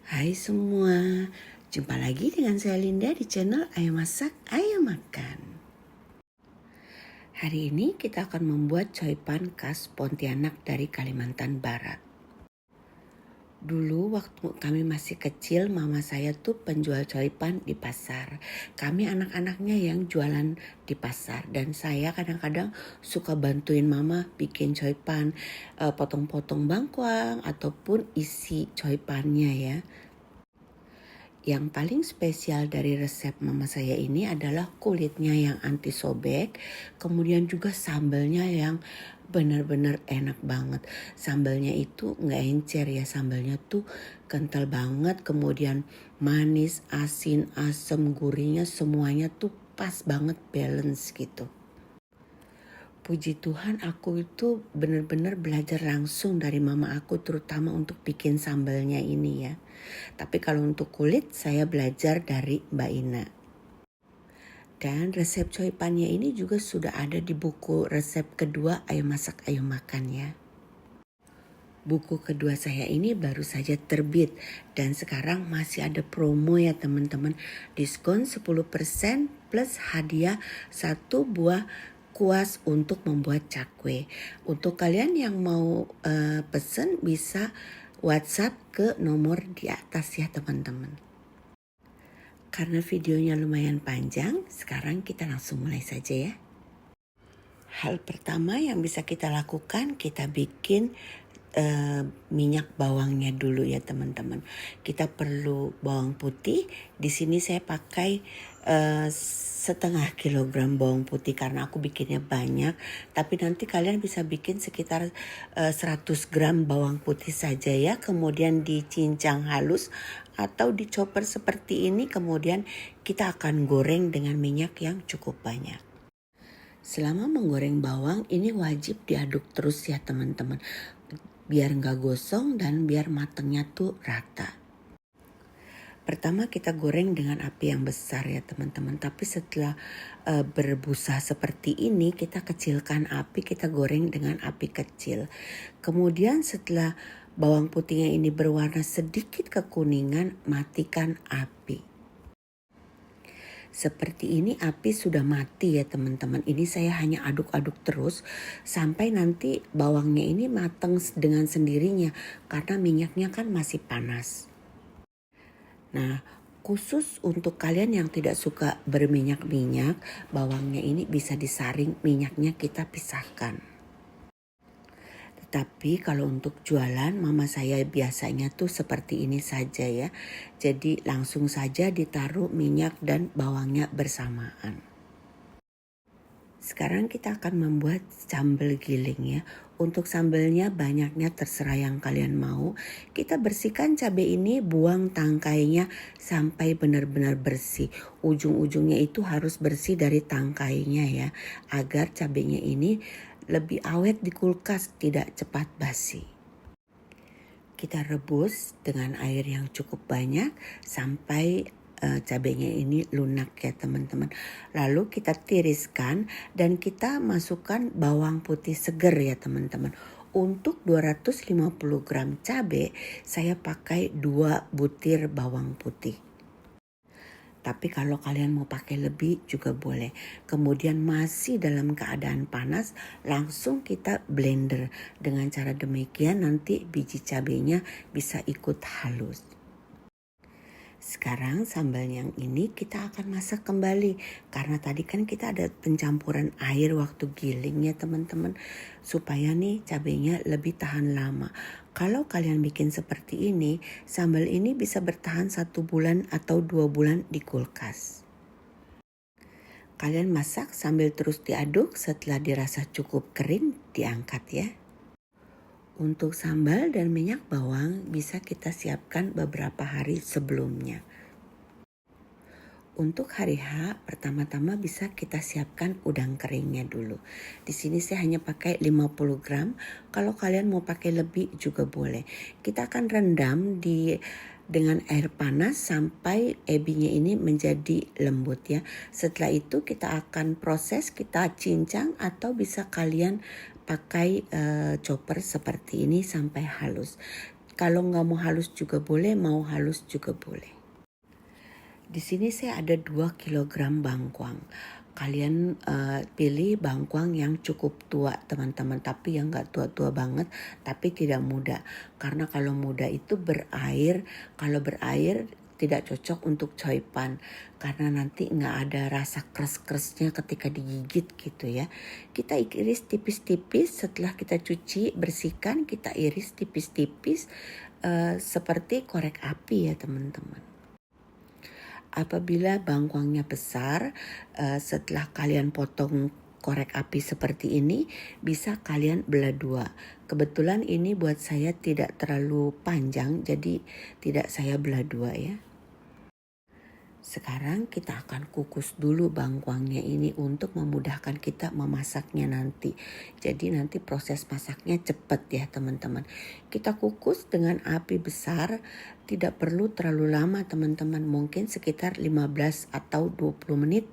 Hai semua, jumpa lagi dengan saya Linda di channel Ayo Masak, Ayo Makan. Hari ini kita akan membuat coipan khas Pontianak dari Kalimantan Barat. Dulu waktu kami masih kecil, mama saya tuh penjual coipan di pasar. Kami anak-anaknya yang jualan di pasar dan saya kadang-kadang suka bantuin mama bikin coipan, potong-potong bangkuang ataupun isi coipannya ya. Yang paling spesial dari resep mama saya ini adalah kulitnya yang anti sobek, kemudian juga sambalnya yang benar-benar enak banget. Sambalnya itu nggak encer ya, sambalnya tuh kental banget, kemudian manis, asin, asam, gurihnya semuanya tuh pas banget, balance gitu. Puji Tuhan aku itu benar-benar belajar langsung dari mama aku terutama untuk bikin sambalnya ini ya. Tapi kalau untuk kulit saya belajar dari Mbak Ina. Dan resep coipannya ini juga sudah ada di buku resep kedua Ayo Masak Ayo Makan ya. Buku kedua saya ini baru saja terbit dan sekarang masih ada promo ya teman-teman. Diskon 10% plus hadiah 1 buah kuas untuk membuat cakwe. Untuk kalian yang mau pesen bisa WhatsApp ke nomor di atas ya teman-teman. Karena videonya lumayan panjang, sekarang kita langsung mulai saja ya. Hal pertama yang bisa kita lakukan, kita bikin minyak bawangnya dulu ya teman-teman. Kita perlu bawang putih. Di sini saya pakai setengah kilogram bawang putih karena aku bikinnya banyak. Tapi nanti kalian bisa bikin sekitar 100 gram bawang putih saja ya. Kemudian dicincang halus atau dicoper seperti ini. Kemudian kita akan goreng dengan minyak yang cukup banyak. Selama menggoreng bawang ini wajib diaduk terus ya teman-teman. Biar nggak gosong dan biar matangnya tuh rata. Pertama kita goreng dengan api yang besar ya teman-teman. Tapi setelah berbusa seperti ini kita kecilkan api, kita goreng dengan api kecil. Kemudian setelah bawang putihnya ini berwarna sedikit kekuningan, matikan api. Seperti ini api sudah mati ya teman-teman. Ini saya hanya aduk-aduk terus sampai nanti bawangnya ini matang dengan sendirinya karena minyaknya kan masih panas. Nah, khusus untuk kalian yang tidak suka berminyak-minyak, bawangnya ini bisa disaring, minyaknya kita pisahkan. Tapi kalau untuk jualan mama saya biasanya tuh seperti ini saja ya. Jadi langsung saja ditaruh minyak dan bawangnya bersamaan. Sekarang kita akan membuat sambal giling ya. Untuk sambalnya banyaknya terserah yang kalian mau. Kita bersihkan cabai ini, buang tangkainya sampai benar-benar bersih. Ujung-ujungnya itu harus bersih dari tangkainya ya. Agar cabainya ini lebih awet di kulkas, tidak cepat basi. Kita rebus dengan air yang cukup banyak sampai cabenya ini lunak ya teman-teman. Lalu kita tiriskan dan kita masukkan bawang putih segar ya teman-teman. Untuk 250 gram cabai saya pakai 2 butir bawang putih. Tapi kalau kalian mau pakai lebih juga boleh. Kemudian masih dalam keadaan panas, langsung kita blender. Dengan cara demikian nanti biji cabenya bisa ikut halus. Sekarang sambal yang ini kita akan masak kembali. Karena tadi kan kita ada pencampuran air waktu giling ya teman-teman. Supaya nih cabenya lebih tahan lama. Kalau kalian bikin seperti ini, sambal ini bisa bertahan 1 bulan atau 2 bulan di kulkas. Kalian masak sambil terus diaduk, setelah dirasa cukup kering diangkat ya. Untuk sambal dan minyak bawang bisa kita siapkan beberapa hari sebelumnya. Untuk hari H, pertama-tama bisa kita siapkan udang keringnya dulu. Di sini saya hanya pakai 50 gram. Kalau kalian mau pakai lebih juga boleh. Kita akan rendam dengan air panas sampai ebinya ini menjadi lembut ya. Setelah itu kita akan proses, kita cincang atau bisa kalian pakai chopper seperti ini sampai halus. Kalau nggak mau halus juga boleh, mau halus juga boleh. Di sini saya ada 2 kilogram bangkuang. Kalian pilih bangkuang yang cukup tua teman-teman, tapi yang gak tua-tua banget, tapi tidak muda. Karena kalau muda itu berair, kalau berair tidak cocok untuk choy pan. Karena nanti gak ada rasa keras-kerasnya ketika digigit gitu ya. Kita iris tipis-tipis, setelah kita cuci, bersihkan, kita iris tipis-tipis seperti korek api ya teman-teman. Apabila bangkuangnya besar, setelah kalian potong korek api seperti ini, bisa kalian belah dua. Kebetulan ini buat saya tidak terlalu panjang, jadi tidak saya belah dua ya. Sekarang kita akan kukus dulu bangkuangnya ini untuk memudahkan kita memasaknya nanti. Jadi nanti proses masaknya cepat ya teman-teman. Kita kukus dengan api besar, tidak perlu terlalu lama teman-teman. Mungkin sekitar 15 atau 20 menit.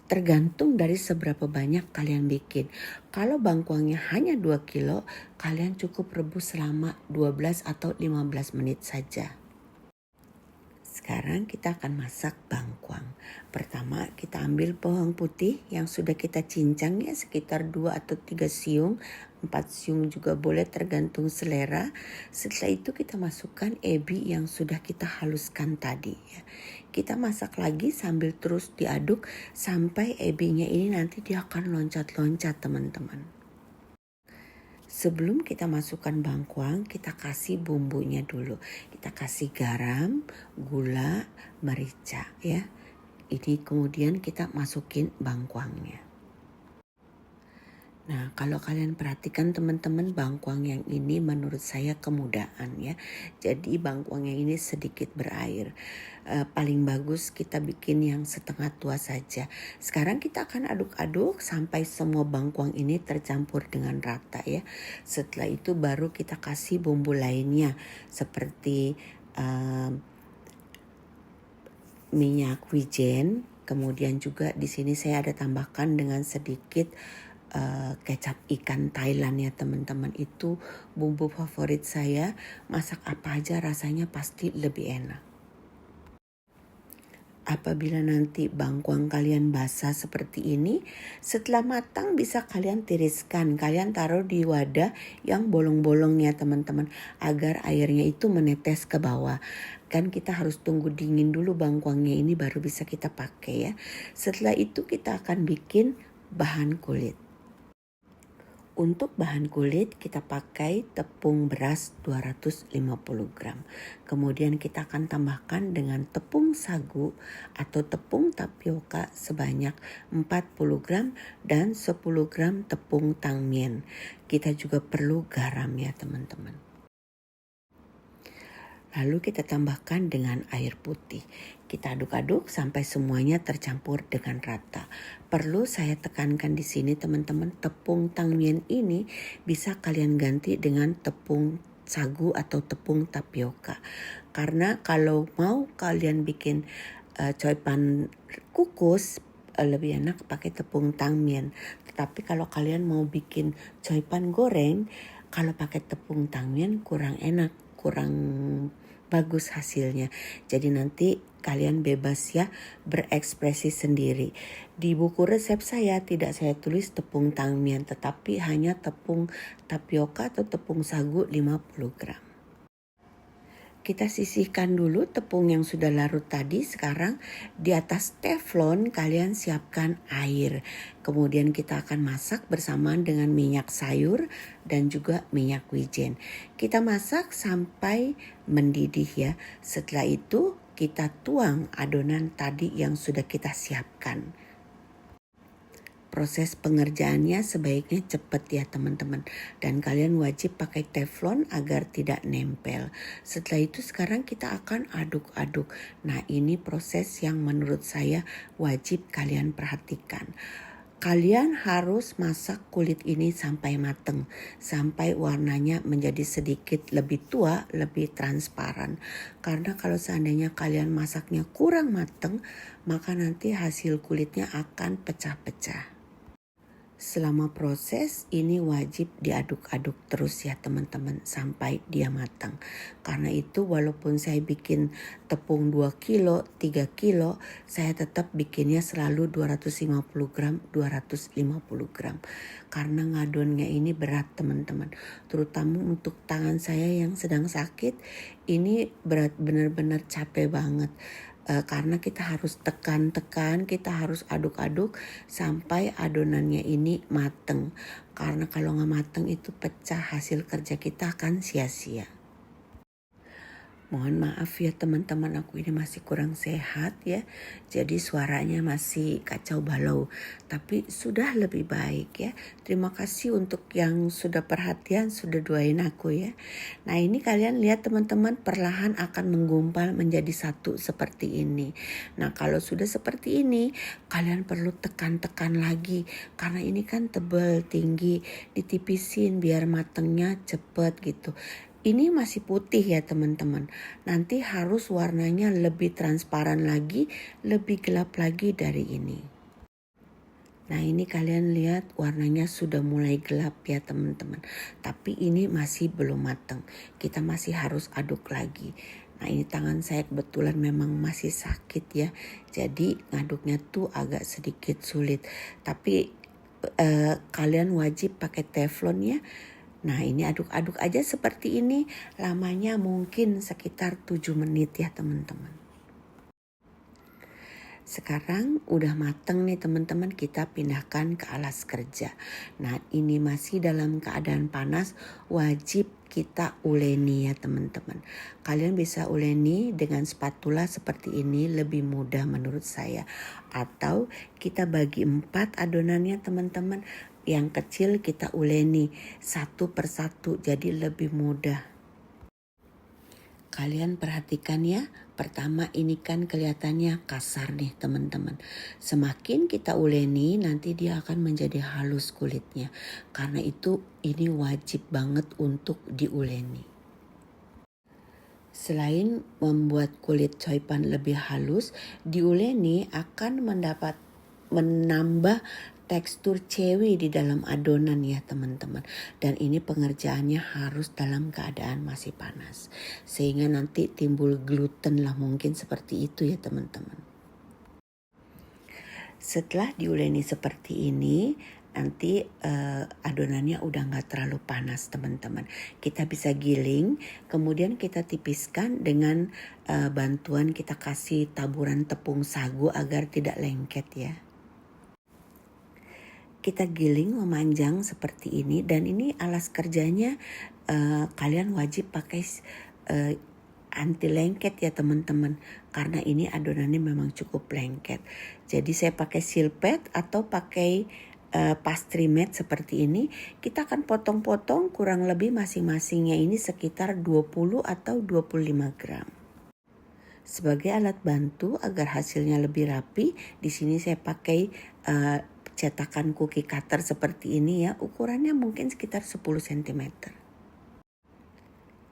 Tergantung dari seberapa banyak kalian bikin. Kalau bangkuangnya hanya 2 kilo, kalian cukup rebus selama 12 atau 15 menit saja. Sekarang kita akan masak bangkuang. Pertama kita ambil bawang putih yang sudah kita cincang ya, sekitar 2 atau 3 siung. 4 siung juga boleh tergantung selera. Setelah itu kita masukkan ebi yang sudah kita haluskan tadi ya. Kita masak lagi sambil terus diaduk sampai ebinya ini nanti dia akan loncat-loncat teman-teman. Sebelum kita masukkan bangkuang, kita kasih bumbunya dulu. Kita kasih garam, gula, merica ya. Ini kemudian kita masukin bangkuangnya. Nah, kalau kalian perhatikan teman-teman, bangkuang yang ini menurut saya kemudahan ya. Jadi bangkuang yang ini sedikit berair. Paling bagus kita bikin yang setengah tua saja. Sekarang kita akan aduk-aduk sampai semua bangkuang ini tercampur dengan rata ya. Setelah itu baru kita kasih bumbu lainnya seperti minyak wijen. Kemudian juga di sini saya ada tambahkan dengan sedikit kecap ikan Thailand ya teman-teman. Itu bumbu favorit saya, masak apa aja rasanya pasti lebih enak. Apabila nanti bangkuang kalian basah seperti ini, setelah matang bisa kalian tiriskan. Kalian taruh di wadah yang bolong-bolong ya teman-teman, agar airnya itu menetes ke bawah. Kan kita harus tunggu dingin dulu bangkuangnya ini baru bisa kita pakai ya. Setelah itu kita akan bikin bahan kulit. Untuk bahan kulit kita pakai tepung beras 250 gram. Kemudian kita akan tambahkan dengan tepung sagu atau tepung tapioka sebanyak 40 gram dan 10 gram tepung tangmian. Kita juga perlu garam ya teman-teman. Lalu kita tambahkan dengan air putih. Kita aduk-aduk sampai semuanya tercampur dengan rata. Perlu saya tekankan di sini teman-teman, tepung tangmian ini bisa kalian ganti dengan tepung sagu atau tepung tapioka. Karena kalau mau kalian bikin choy pan kukus, lebih enak pakai tepung tangmian. Tetapi kalau kalian mau bikin choy pan goreng, kalau pakai tepung tangmian kurang enak, kurang bagus hasilnya. Jadi nanti kalian bebas ya berekspresi sendiri. Di buku resep saya tidak saya tulis tepung tangmian, tetapi hanya tepung tapioka atau tepung sagu 50 gram. Kita sisihkan dulu tepung yang sudah larut tadi. Sekarang di atas teflon kalian siapkan air. Kemudian kita akan masak bersamaan dengan minyak sayur dan juga minyak wijen. Kita masak sampai mendidih ya. Setelah itu kita tuang adonan tadi yang sudah kita siapkan. Proses pengerjaannya sebaiknya cepat ya teman-teman. Dan kalian wajib pakai teflon agar tidak nempel. Setelah itu sekarang kita akan aduk-aduk. Nah ini proses yang menurut saya wajib kalian perhatikan. Kalian harus masak kulit ini sampai mateng. Sampai warnanya menjadi sedikit lebih tua, lebih transparan. Karena kalau seandainya kalian masaknya kurang mateng, maka nanti hasil kulitnya akan pecah-pecah. Selama proses ini wajib diaduk-aduk terus ya teman-teman sampai dia matang. Karena itu walaupun saya bikin tepung 2 kilo, 3 kilo, saya tetap bikinnya selalu 250 gram, 250 gram. Karena ngadonnya ini berat teman-teman. Terutama untuk tangan saya yang sedang sakit, ini berat, benar-benar capek banget. Karena kita harus tekan-tekan, kita harus aduk-aduk sampai adonannya ini mateng. Karena kalau nggak mateng itu pecah, hasil kerja kita akan sia-sia. Mohon maaf ya teman-teman, aku ini masih kurang sehat ya. Jadi suaranya masih kacau balau. Tapi sudah lebih baik ya. Terima kasih untuk yang sudah perhatian, sudah doain aku ya. Nah ini kalian lihat teman-teman, perlahan akan menggumpal menjadi satu seperti ini. Nah kalau sudah seperti ini, kalian perlu tekan-tekan lagi. Karena ini kan tebal, tinggi, ditipisin biar matengnya cepet gitu. Ini masih putih ya teman-teman. Nanti harus warnanya lebih transparan lagi, lebih gelap lagi dari ini. Nah ini kalian lihat warnanya sudah mulai gelap ya teman-teman. Tapi ini masih belum matang. Kita masih harus aduk lagi. Nah ini tangan saya kebetulan memang masih sakit ya. Jadi ngaduknya tuh agak sedikit sulit. Tapi kalian wajib pakai teflon ya. Nah ini aduk-aduk aja seperti ini, lamanya mungkin sekitar 7 menit ya teman-teman. Sekarang udah mateng nih teman-teman, kita pindahkan ke alas kerja. Nah ini masih dalam keadaan panas, wajib kita uleni ya teman-teman. Kalian bisa uleni dengan spatula seperti ini, lebih mudah menurut saya. Atau kita bagi 4 adonannya teman-teman. Yang kecil kita uleni satu persatu jadi lebih mudah. Kalian perhatikan ya, pertama ini kan kelihatannya kasar nih teman-teman. Semakin kita uleni nanti dia akan menjadi halus kulitnya. Karena itu ini wajib banget untuk diuleni. Selain membuat kulit coipan lebih halus, diuleni akan menambah tekstur cewi di dalam adonan ya teman-teman. Dan ini pengerjaannya harus dalam keadaan masih panas. Sehingga nanti timbul gluten lah mungkin seperti itu ya teman-teman. Setelah diuleni seperti ini, nanti adonannya udah gak terlalu panas teman-teman. Kita bisa giling, kemudian kita tipiskan dengan bantuan kita kasih taburan tepung sagu agar tidak lengket ya. Kita giling memanjang seperti ini dan ini alas kerjanya kalian wajib pakai anti lengket ya teman-teman, karena ini adonannya memang cukup lengket. Jadi saya pakai silpet atau pakai pastry mat seperti ini. Kita akan potong-potong kurang lebih masing-masingnya ini sekitar 20 atau 25 gram. Sebagai alat bantu agar hasilnya lebih rapi, di sini saya pakai cetakan cookie cutter seperti ini ya, ukurannya mungkin sekitar 10 cm.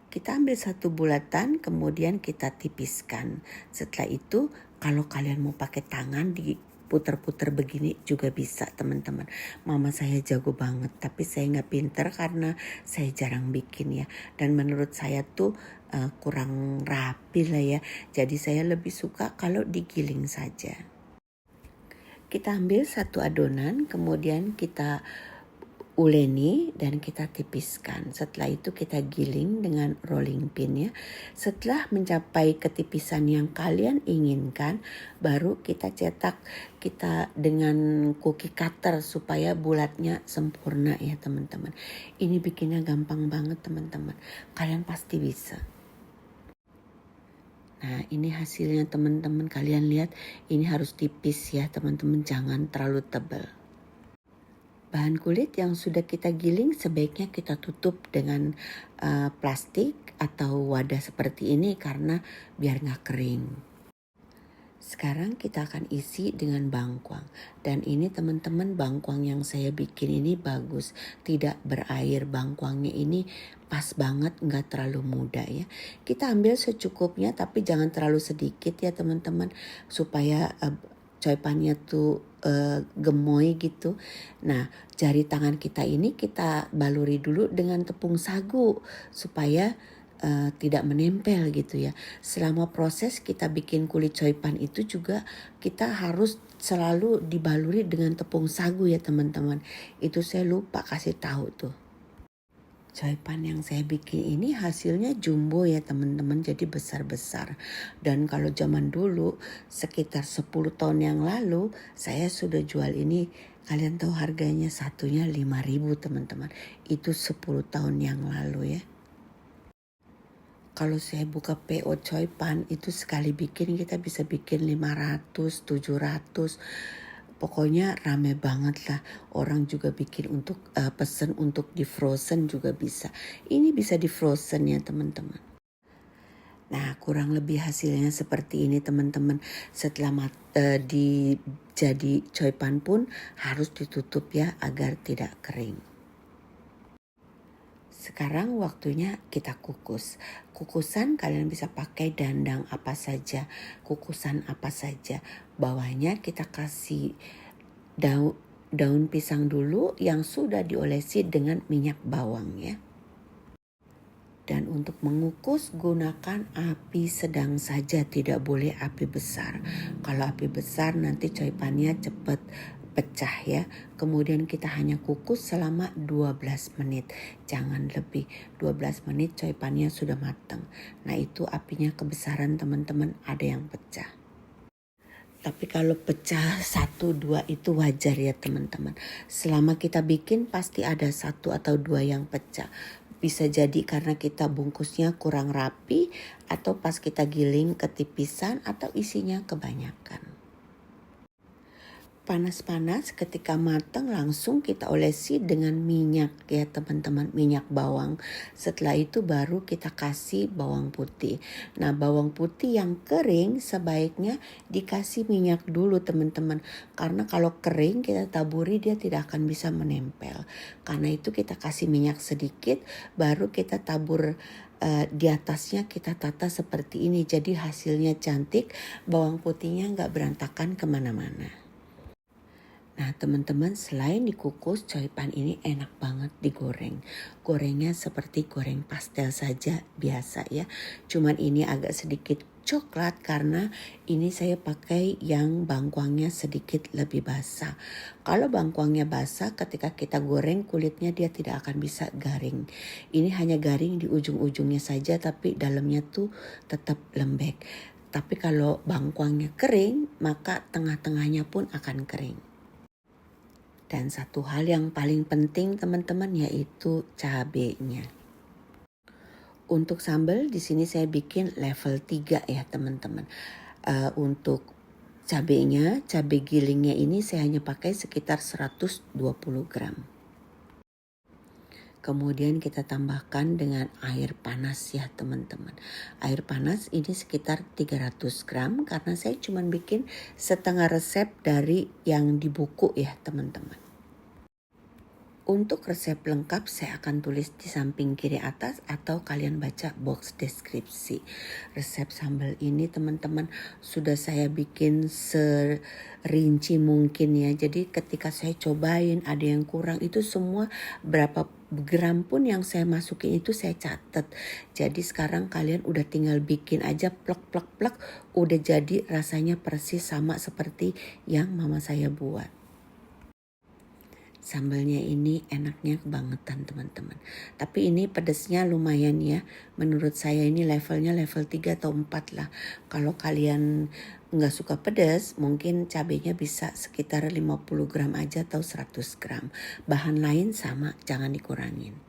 Kita ambil satu bulatan, kemudian kita tipiskan. Setelah itu, kalau kalian mau pakai tangan diputer-puter begini juga bisa teman-teman. Mama saya jago banget, tapi saya nggak pinter karena saya jarang bikin ya. Dan menurut saya tuh kurang rapi lah ya. Jadi saya lebih suka kalau digiling saja. Kita ambil satu adonan, kemudian kita uleni dan kita tipiskan. Setelah itu kita giling dengan rolling pin ya. Setelah mencapai ketipisan yang kalian inginkan, baru kita cetak kita dengan cookie cutter supaya bulatnya sempurna ya teman-teman. Ini bikinnya gampang banget teman-teman. Kalian pasti bisa. Nah ini hasilnya teman-teman, kalian lihat ini harus tipis ya teman-teman, jangan terlalu tebal. Bahan kulit yang sudah kita giling sebaiknya kita tutup dengan plastik atau wadah seperti ini karena biar gak kering. Sekarang kita akan isi dengan bangkuang. Dan ini teman-teman, bangkuang yang saya bikin ini bagus. Tidak berair, bangkuangnya ini pas banget, gak terlalu muda ya. Kita ambil secukupnya tapi jangan terlalu sedikit ya teman-teman. Supaya coipannya tuh gemoy gitu. Nah, jari tangan kita ini kita baluri dulu dengan tepung sagu supaya tidak menempel gitu ya. Selama proses kita bikin kulit coipan itu juga kita harus selalu dibaluri dengan tepung sagu ya teman-teman. Itu saya lupa kasih tahu tuh. Coipan yang saya bikin ini hasilnya jumbo ya teman-teman, jadi besar-besar. Dan kalau zaman dulu sekitar 10 tahun yang lalu saya sudah jual ini. Kalian tahu harganya satunya 5.000 teman-teman. Itu 10 tahun yang lalu ya. Kalau saya buka PO coipan itu sekali bikin kita bisa bikin 500, 700. Pokoknya rame banget lah. Orang juga bikin untuk pesen untuk di frozen juga bisa. Ini bisa di frozen ya teman-teman. Nah, kurang lebih hasilnya seperti ini teman-teman. Setelah jadi coipan pun harus ditutup ya agar tidak kering. Sekarang waktunya kita kukus. Kukusan kalian bisa pakai dandang apa saja, kukusan apa saja. Bawahnya kita kasih daun pisang dulu yang sudah diolesi dengan minyak bawang ya. Dan untuk mengukus gunakan api sedang saja, tidak boleh api besar. Kalau api besar nanti coipannya cepat pecah ya. Kemudian kita hanya kukus selama 12 menit. Jangan lebih. 12 menit coipannya sudah matang. Nah itu apinya kebesaran teman-teman, ada yang pecah. Tapi kalau pecah 1-2 itu wajar ya teman-teman. Selama kita bikin pasti ada 1 atau 2 yang pecah. Bisa jadi karena kita bungkusnya kurang rapi atau pas kita giling ketipisan atau isinya kebanyakan. Panas-panas ketika matang langsung kita olesi dengan minyak ya teman-teman, minyak bawang. Setelah itu baru kita kasih bawang putih. Nah bawang putih yang kering sebaiknya dikasih minyak dulu teman-teman. Karena kalau kering kita taburi dia tidak akan bisa menempel. Karena itu kita kasih minyak sedikit baru kita tabur di atasnya kita tata seperti ini. Jadi hasilnya cantik, bawang putihnya nggak berantakan kemana-mana. Nah teman-teman selain dikukus coipan ini enak banget digoreng. Gorengnya seperti goreng pastel saja biasa ya. Cuman ini agak sedikit coklat karena ini saya pakai yang bangkuangnya sedikit lebih basah. Kalau bangkuangnya basah ketika kita goreng kulitnya dia tidak akan bisa garing. Ini hanya garing di ujung-ujungnya saja tapi dalamnya tuh tetap lembek. Tapi kalau bangkuangnya kering maka tengah-tengahnya pun akan kering. Dan satu hal yang paling penting teman-teman yaitu cabenya. Untuk sambal di sini saya bikin level 3 ya teman-teman. Untuk cabenya, cabai gilingnya ini saya hanya pakai sekitar 120 gram. Kemudian kita tambahkan dengan air panas ya teman-teman. Air panas ini sekitar 300 gram karena saya cuma bikin setengah resep dari yang di buku ya teman-teman. Untuk resep lengkap saya akan tulis di samping kiri atas atau kalian baca box deskripsi. Resep sambal ini teman-teman sudah saya bikin serinci mungkin ya. Jadi ketika saya cobain ada yang kurang itu semua berapa gram pun yang saya masukin itu saya catat. Jadi sekarang kalian udah tinggal bikin aja plek udah jadi rasanya persis sama seperti yang mama saya buat. Sambalnya ini enaknya kebangetan teman-teman. Tapi ini pedesnya lumayan ya. Menurut saya ini levelnya level 3 atau 4 lah. Kalau kalian nggak suka pedas mungkin cabenya bisa sekitar 50 gram aja atau 100 gram. Bahan lain sama, jangan dikurangin.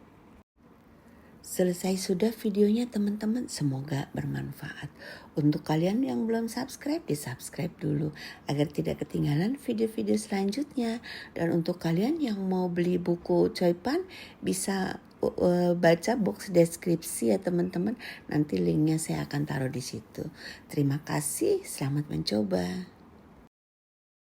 Selesai sudah videonya teman-teman, semoga bermanfaat. Untuk kalian yang belum subscribe, di-subscribe dulu agar tidak ketinggalan video-video selanjutnya. Dan untuk kalian yang mau beli buku coipan, bisa baca box deskripsi ya teman-teman. Nanti linknya saya akan taruh di situ. Terima kasih, selamat mencoba.